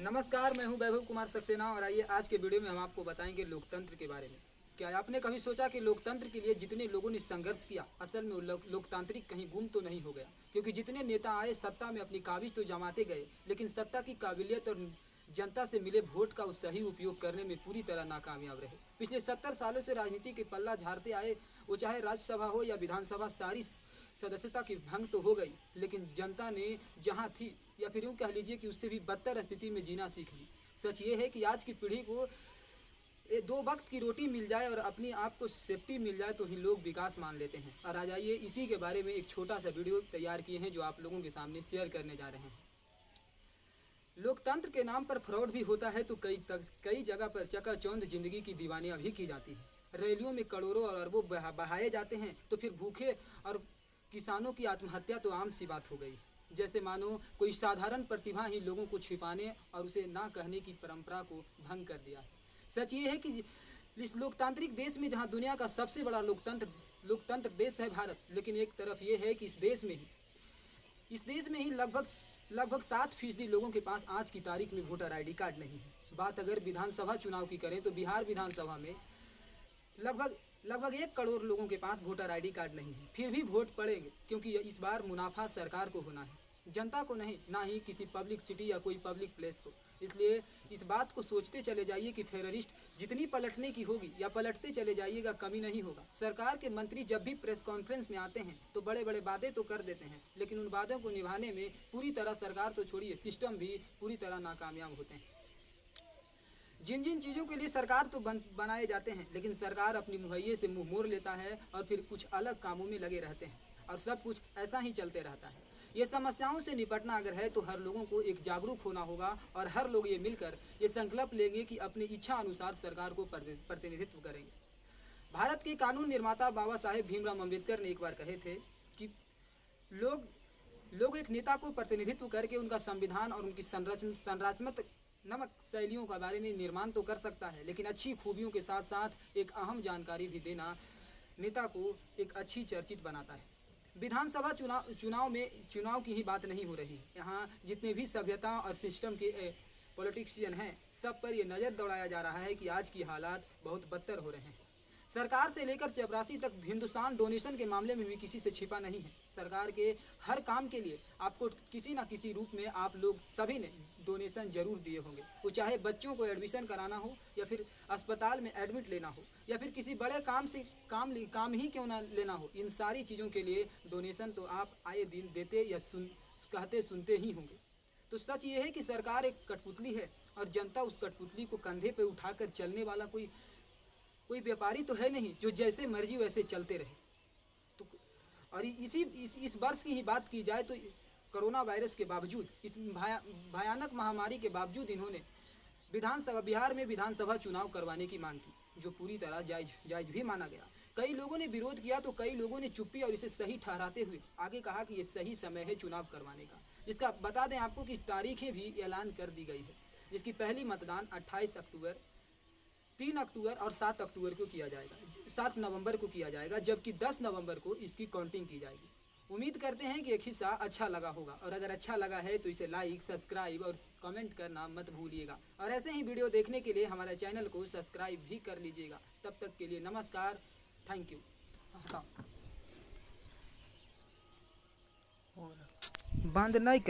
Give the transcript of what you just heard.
नमस्कार, मैं हूं वैभव कुमार सक्सेना और आइए आज के वीडियो में हम आपको बताएंगे लोकतंत्र के बारे में। क्या आपने कभी सोचा कि लोकतंत्र के लिए जितने लोगों ने संघर्ष किया, असल में लोकतांत्रिक कहीं गुम तो नहीं हो गया? क्योंकि जितने नेता आए सत्ता में अपनी काबिज तो जमाते गए, लेकिन सत्ता की काबिलियत और जनता से मिले वोट का सही उपयोग करने में पूरी तरह नाकामयाब रहे। पिछले 70 सालों से राजनीति के पल्ला झाड़ते आए, वो चाहे राज्यसभा हो या विधानसभा, सारी सदस्यता की भंग तो हो गई, लेकिन जनता ने जहां थी, या फिर यूँ कह लीजिए कि उससे भी बदतर स्थिति में जीना सीख ली। सच ये है कि आज की पीढ़ी को दो वक्त की रोटी मिल जाए और अपनी आप को सेफ्टी मिल जाए तो ही लोग विकास मान लेते हैं। और आ जाइए इसी के बारे में एक छोटा सा वीडियो तैयार किए हैं जो आप लोगों के सामने शेयर करने जा रहे हैं। लोकतंत्र के नाम पर फ्रॉड भी होता है तो कई जगह पर चकाचौंध जिंदगी की दीवानियाँ भी की जाती हैं। रैलियों में करोड़ों और अरबों बहाए जाते हैं तो फिर भूखे और किसानों की आत्महत्या तो आम सी बात हो गई। जैसे मानो कोई साधारण प्रतिभा ही लोगों को छिपाने और उसे ना कहने की परंपरा को भंग कर दिया है। सच ये है कि इस लोकतांत्रिक देश में, जहां दुनिया का सबसे बड़ा लोकतंत्र देश है भारत, लेकिन एक तरफ ये है कि इस देश में ही लगभग 7% लोगों के पास आज की तारीख में वोटर ID कार्ड नहीं है। बात अगर विधानसभा चुनाव की करें तो बिहार विधानसभा में लगभग 1 करोड़ लोगों के पास वोटर ID कार्ड नहीं है। फिर भी वोट पड़ेंगे क्योंकि इस बार मुनाफा सरकार को होना है, जनता को नहीं, ना ही किसी पब्लिक सिटी या कोई पब्लिक प्लेस को। इसलिए इस बात को सोचते चले जाइए कि फेडरलिस्ट जितनी पलटने की होगी या पलटते चले जाइएगा, कमी नहीं होगा। सरकार के मंत्री जब भी प्रेस कॉन्फ्रेंस में आते हैं तो बड़े बड़े वादे तो कर देते हैं, लेकिन उन वादों को निभाने में पूरी तरह, सरकार तो छोड़िए, सिस्टम भी पूरी तरह नाकामयाब होते हैं। जिन जिन चीज़ों के लिए सरकार तो बनाए जाते हैं, लेकिन सरकार अपनी मुहैये से मुंह मोड़ लेता है और फिर कुछ अलग कामों में लगे रहते हैं और सब कुछ ऐसा ही चलते रहता है। ये समस्याओं से निपटना अगर है तो हर लोगों को एक जागरूक होना होगा और हर लोग ये मिलकर ये संकल्प लेंगे कि अपनी इच्छा अनुसार सरकार को प्रतिनिधित्व करेंगे। भारत के कानून निर्माता बाबा साहेब भीमराव अम्बेडकर ने एक बार कहे थे कि लोग एक नेता को प्रतिनिधित्व करके उनका संविधान और उनकी संरचनात्मक शैलियों के बारे में निर्माण तो कर सकता है, लेकिन अच्छी खूबियों के साथ साथ एक अहम जानकारी भी देना नेता को एक अच्छी चर्चित बनाता है। विधानसभा चुनाव की ही बात नहीं हो रही। यहाँ जितने भी सभ्यता और सिस्टम के पॉलिटिशियन हैं, सब पर यह नज़र दौड़ाया जा रहा है कि आज की हालात बहुत बदतर हो रहे हैं। सरकार से लेकर चपरासी तक हिंदुस्तान डोनेशन के मामले में भी किसी से छिपा नहीं है। सरकार के हर काम के लिए आपको किसी न किसी रूप में आप लोग सभी ने डोनेशन जरूर दिए होंगे। वो चाहे बच्चों को एडमिशन कराना हो, या फिर अस्पताल में एडमिट लेना हो, या फिर किसी बड़े काम ही क्यों ना लेना हो, इन सारी चीज़ों के लिए डोनेशन तो आप आए दिन देते या कहते सुनते ही होंगे। तो सच ये है कि सरकार एक कठपुतली है और जनता उस कठपुतली को कंधे पर उठाकर चलने वाला कोई व्यापारी तो है नहीं जो जैसे मर्जी वैसे चलते रहे। तो और इस वर्ष की ही बात की जाए तो कोरोना वायरस के बावजूद, इस भयानक महामारी के बावजूद इन्होंने बिहार में विधानसभा चुनाव करवाने की मांग की, जो पूरी तरह जायज भी माना गया। कई लोगों ने विरोध किया तो कई लोगों ने चुप्पी और इसे सही ठहराते हुए आगे कहा कि ये सही समय है चुनाव करवाने का। जिसका बता दें आपको कि तारीखें भी ऐलान कर दी गई है, जिसकी पहली मतदान 28 अक्टूबर, 3 अक्टूबर और 7 अक्टूबर को किया जाएगा, 7 नवंबर को किया जाएगा, जबकि 10 नवंबर को इसकी काउंटिंग की जाएगी। उम्मीद करते हैं कि एक हिस्सा अच्छा लगा होगा, और अगर अच्छा लगा है तो इसे लाइक, सब्सक्राइब और कमेंट करना मत भूलिएगा। और ऐसे ही वीडियो देखने के लिए हमारे चैनल को सब्सक्राइब भी कर लीजिएगा। तब तक के लिए नमस्कार, थैंक यू। बंद नहीं